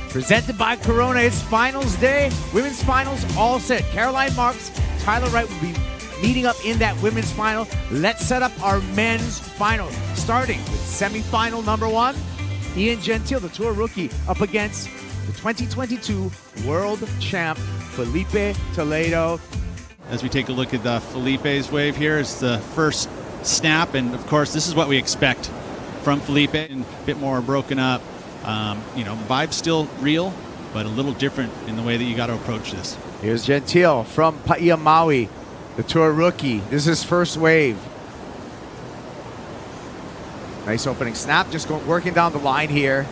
Presented by Corona, it's finals day. Women's finals all set. Caroline Marks, Tyler Wright will be meeting up in that women's final. Let's set up our men's final, starting with semifinal number 1. Ian Gentil, the tour rookie, up against the 2022 world champ, Filipe Toledo. As we take a look at Felipe's wave here, it's the first snap, and of course this is what we expect from Filipe, and a bit more broken up. Vibe's still real, but a little different in the way that you got to approach this. Here's Gentil from Paia Maui, the tour rookie. This is his first wave. Nice opening snap, just working down the line here.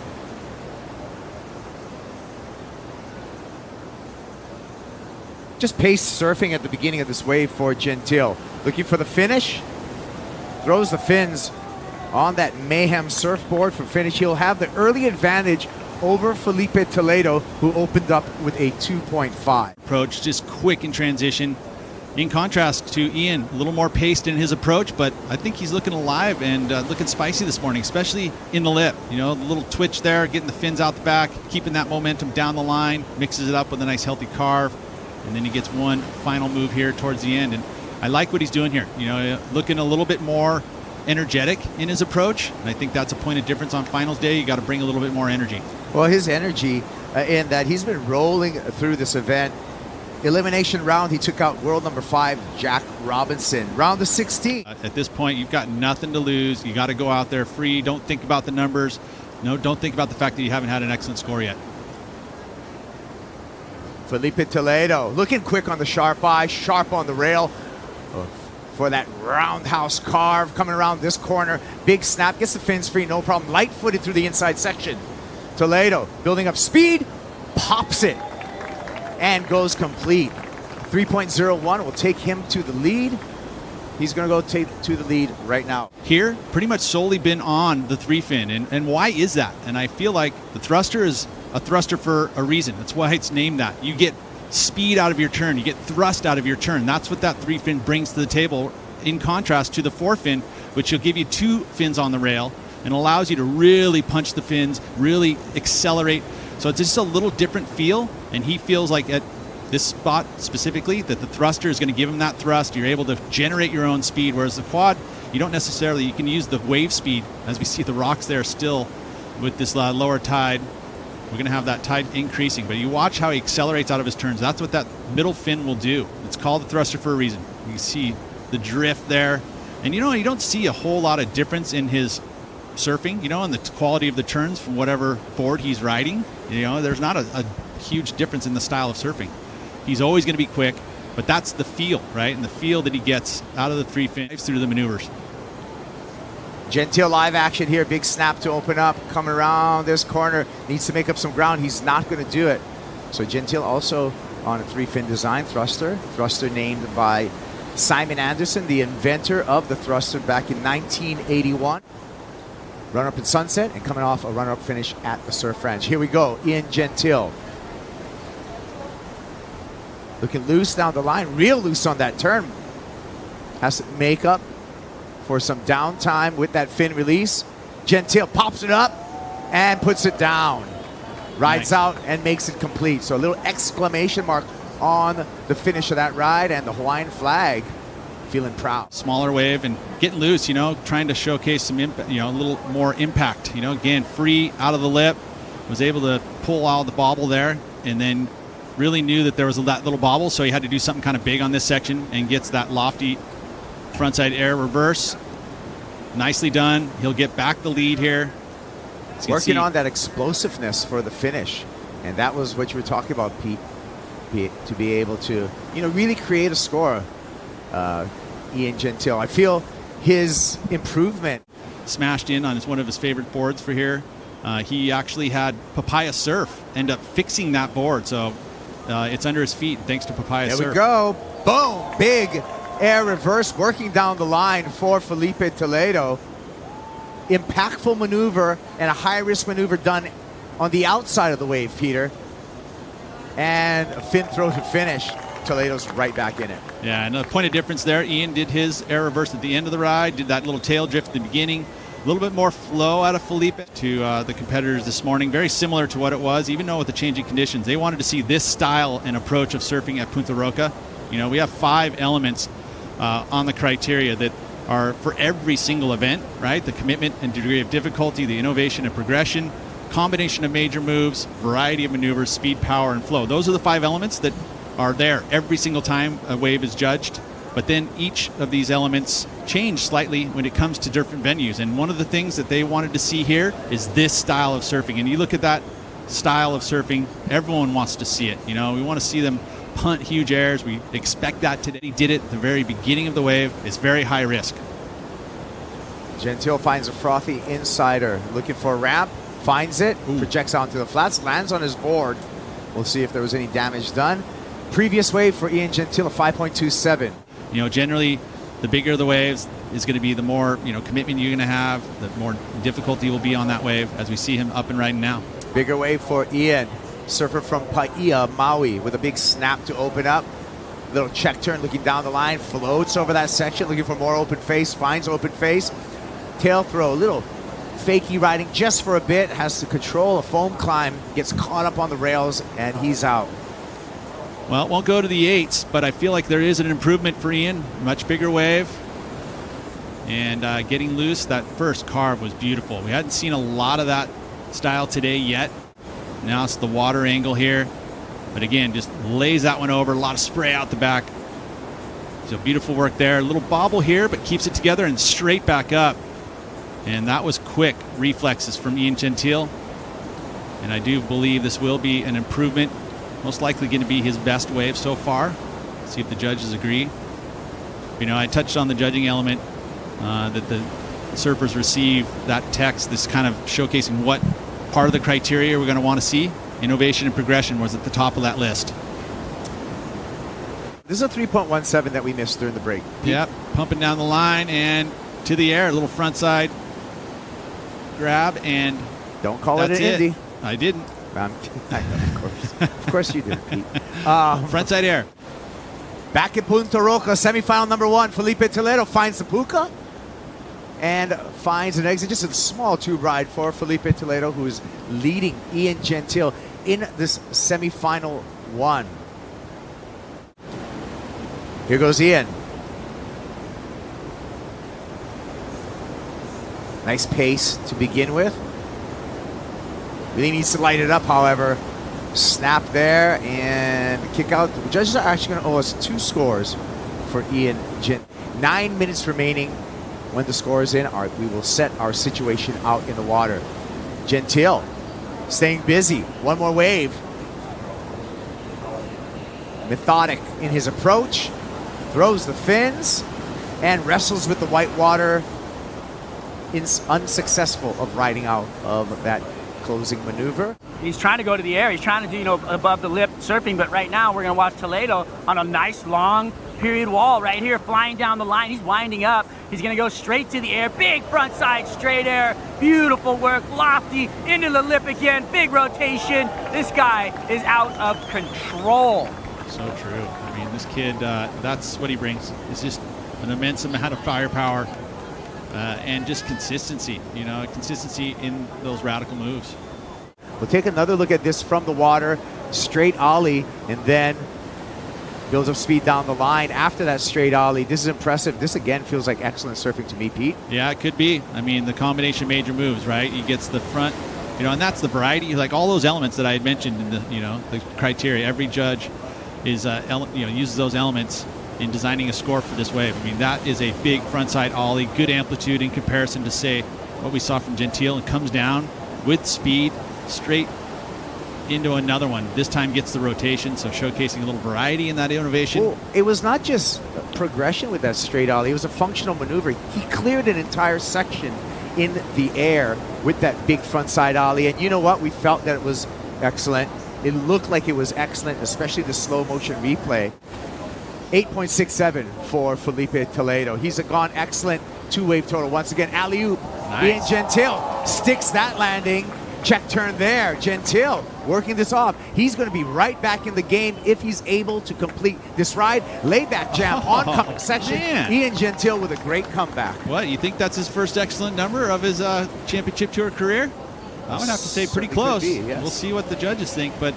Just pace surfing at the beginning of this wave for Gentil. Looking for the finish. Throws the fins on that Mayhem surfboard for finish. He'll have the early advantage over Filipe Toledo, who opened up with a 2.5. Approach, just quick in transition. In contrast to Ian, a little more paced in his approach, but I think he's looking alive and looking spicy this morning, especially in the lip. You know, the little twitch there, getting the fins out the back, keeping that momentum down the line, mixes it up with a nice healthy carve, and then he gets one final move here towards the end. And I like what he's doing here. You know, looking a little bit more energetic in his approach, and I think that's a point of difference on finals day. You got to bring a little bit more energy. Well, his energy in that he's been rolling through this event. Elimination round, he took out world number 5, Jack Robinson. Round of 16. At this point, you've got nothing to lose. You got to go out there free. Don't think about the numbers. No, don't think about the fact that you haven't had an excellent score yet. Filipe Toledo looking quick on the sharp eye, sharp on the rail for that roundhouse carve coming around this corner. Big snap, gets the fins free, no problem. Light-footed through the inside section. Toledo building up speed, pops it, and goes complete. 3.01 will take him to the lead. He's going to go to the lead right now. Here, pretty much solely been on the 3-fin. And why is that? And I feel like the thruster is a thruster for a reason. That's why it's named that. You get speed out of your turn. You get thrust out of your turn. That's what that 3-fin brings to the table, in contrast to the 4-fin, which will give you 2 fins on the rail and allows you to really punch the fins, really accelerate. So it's just a little different feel, and he feels like at this spot specifically that the thruster is going to give him that thrust. You're able to generate your own speed, whereas the quad, you don't necessarily. You can use the wave speed, as we see the rocks there still with this lower tide. We're going to have that tide increasing, but you watch how he accelerates out of his turns. That's what that middle fin will do. It's called the thruster for a reason. You can see the drift there, and you don't see a whole lot of difference in his surfing, and the quality of the turns from whatever board he's riding. There's not a huge difference in the style of surfing. He's always going to be quick, but that's the feel, right? And the feel that he gets out of the 3-fin through the maneuvers. Gentil live action here. Big snap to open up. Coming around this corner. Needs to make up some ground. He's not going to do it. So Gentil also on a 3-fin design thruster. Thruster named by Simon Anderson, the inventor of the thruster back in 1981. Runner-up in Sunset and coming off a runner-up finish at the Surf Ranch. Here we go, Ian Gentil. Looking loose down the line, real loose on that turn. Has to make up for some downtime with that fin release. Gentil pops it up and puts it down. Rides out and makes it complete. So a little exclamation mark on the finish of that ride, and the Hawaiian flag feeling proud. Smaller wave and getting loose, trying to showcase some impact, a little more impact. Again, free out of the lip, was able to pull out the bobble there, and then really knew that there was that little bobble, so he had to do something kind of big on this section and gets that lofty frontside air reverse. Nicely done. He'll get back the lead here. Working on that explosiveness for the finish, and that was what you were talking about, Pete, to be able to, really create a score. Ian Gentil, I feel his improvement. Smashed in on one of his favorite boards for here. He actually had Papaya Surf end up fixing that board, so it's under his feet thanks to Papaya Surf. There we go. Boom! Big air reverse working down the line for Filipe Toledo. Impactful maneuver and a high-risk maneuver done on the outside of the wave, Peter. And a fin throw to finish. Toledo's right back in it. Yeah, and a point of difference there. Ian did his air reverse at the end of the ride, did that little tail drift at the beginning, little bit more flow out of Filipe to the competitors this morning. Very similar to what it was, even though with the changing conditions. They wanted to see this style and approach of surfing at Punta Roca. You know, we have 5 elements on the criteria that are for every single event, right? The commitment and degree of difficulty, the innovation and progression, combination of major moves, variety of maneuvers, speed, power, and flow. Those are the 5 elements that are there every single time a wave is judged. But then each of these elements change slightly when it comes to different venues. And one of the things that they wanted to see here is this style of surfing. And you look at that style of surfing, everyone wants to see it. You know, we want to see them punt huge airs. We expect that today. He did it at the very beginning of the wave. It's very high risk. Gentil finds a frothy insider, looking for a ramp, finds it, projects onto the flats, lands on his board. We'll see if there was any damage done. Previous wave for Ian Gentil, a 5.27. You know, generally, the bigger the waves is going to be the more, you know, commitment you're going to have, the more difficulty will be on that wave, as we see him up and riding now. Bigger wave for Ian, surfer from Paia, Maui, with a big snap to open up. Little check turn, looking down the line, floats over that section, looking for more open face, finds open face. Tail throw, a little fakey riding just for a bit, has to control a foam climb, gets caught up on the rails, and he's out. Well, it won't go to the 8s, but I feel like there is an improvement for Ian. Much bigger wave. And getting loose, that first carve was beautiful. We hadn't seen a lot of that style today yet. Now it's the water angle here. But again, just lays that one over. A lot of spray out the back. So beautiful work there. A little bobble here, but keeps it together and straight back up. And that was quick reflexes from Ian Gentil. And I do believe this will be an improvement. Most likely going to be his best wave so far. See if the judges agree. You know, I touched on the judging element that the surfers receive that text, this kind of showcasing what part of the criteria we're going to want to see. Innovation and progression was at the top of that list. This is a 3.17 that we missed during the break. Yep, pumping down the line and to the air, a little front side grab, and don't call it an Indy. I didn't. Of course. Of course you did, Pete. Front side air. Back at Punta Roca, semifinal number 1. Filipe Toledo finds the puka and finds an exit. Just a small tube ride for Filipe Toledo, who is leading Ian Gentil in this semifinal 1. Here goes Ian. Nice pace to begin with. Really needs to light it up, however. Snap there and kick out. The judges are actually going to owe us 2 scores for Ian Gentil. 9 minutes remaining. When the score is in, we will set our situation out in the water. Gentil staying busy. One more wave. Methodic in his approach. Throws the fins and wrestles with the white water. Unsuccessful of riding out of that closing maneuver. He's trying to go to the air. He's trying to do, you know, above the lip surfing, but right now we're going to watch Toledo on a nice long period wall right here, flying down the line. He's winding up. He's going to go straight to the air. Big front side straight air. Beautiful work. Lofty into the lip again. Big rotation. This guy is out of control. So true. I mean, this kid, that's what he brings. It's just an immense amount of firepower. And just consistency, you know, consistency in those radical moves. We'll take another look at this from the water. Straight ollie, and then builds up speed down the line after that straight ollie. This is impressive. This, again, feels like excellent surfing to me, Pete. Yeah, it could be. I mean, the combination of major moves, right? He gets the front, you know, and that's the variety. Like all those elements that I had mentioned in the, you know, the criteria. Every judge is, uses those elements in designing a score for this wave. I mean, that is a big frontside ollie, good amplitude in comparison to, say, what we saw from Gentil, and comes down with speed straight into another one. This time gets the rotation, so showcasing a little variety in that innovation. Well, it was not just progression with that straight ollie. It was a functional maneuver. He cleared an entire section in the air with that big frontside ollie, and you know what? We felt that it was excellent. It looked like it was excellent, especially the slow motion replay. 8.67 for Filipe Toledo. He's gone excellent. 2-wave total. Once again, alley-oop. Nice. Ian Gentil sticks that landing. Check turn there. Gentil working this off. He's going to be right back in the game if he's able to complete this ride. Layback jam oncoming section. Man. Ian Gentil with a great comeback. What, you think that's his first excellent number of his championship tour career? I would have to say pretty Certainly close. could be, yes. We'll see what the judges think, but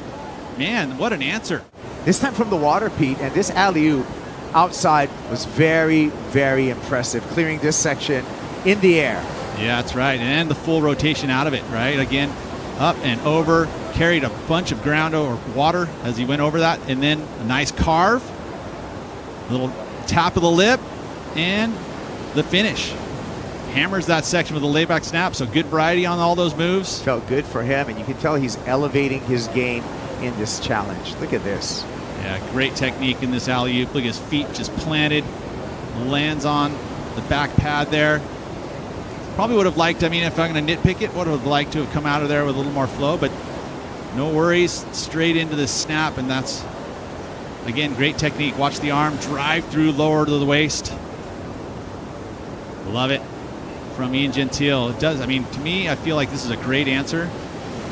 man, what an answer. This time from the water, Pete, and this alley-oop outside was very, very impressive, clearing this section in the air. Yeah, that's right. And the full rotation out of it, right? Again, up and over, carried a bunch of ground or water as he went over that, and then a nice carve, a little tap of the lip, and the finish. Hammers that section with a layback snap, so good variety on all those moves. Felt good for him, and you can tell he's elevating his game in this challenge. Look at this. Yeah, great technique in this alley-oop. Look at his feet just planted, lands on the back pad there. Probably would have liked, I mean, if I'm going to nitpick it, would have liked to have come out of there with a little more flow, but no worries, straight into the snap, and that's, again, great technique. Watch the arm drive through lower to the waist. Love it from Ian Gentil. It does, I mean, to me, I feel like this is a great answer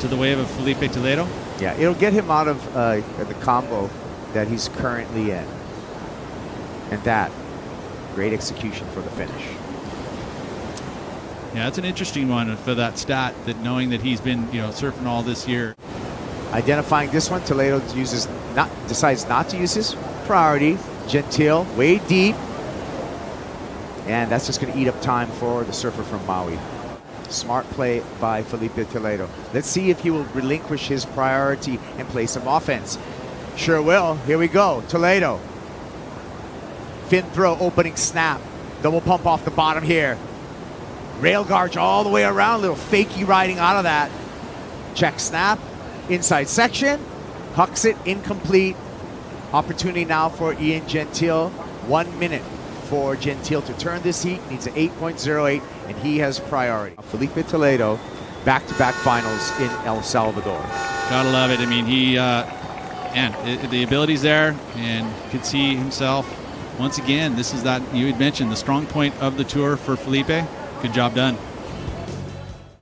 to the wave of Filipe Toledo. Yeah, it'll get him out of the combo that he's currently in. And that, great execution for the finish. Yeah, that's an interesting one for that stat, that knowing that he's been, surfing all this year. Identifying this one, Toledo decides not to use his priority. Gentil, way deep. And that's just going to eat up time for the surfer from Maui. Smart play by Filipe Toledo. Let's see if he will relinquish his priority and play some offense. Sure will. Here we go. Toledo. Fin throw, opening snap. Double pump off the bottom here. Rail garge all the way around. Little fakey riding out of that. Check snap. Inside section. Hucks it. Incomplete. Opportunity now for Ian Gentil. 1 minute for Gentil to turn this heat. Needs an 8.08, and he has priority. Filipe Toledo, back-to-back finals in El Salvador. Gotta love it. I mean, the ability's there, and could see himself once again. This is that you had mentioned, the strong point of the tour for Filipe. Good job done.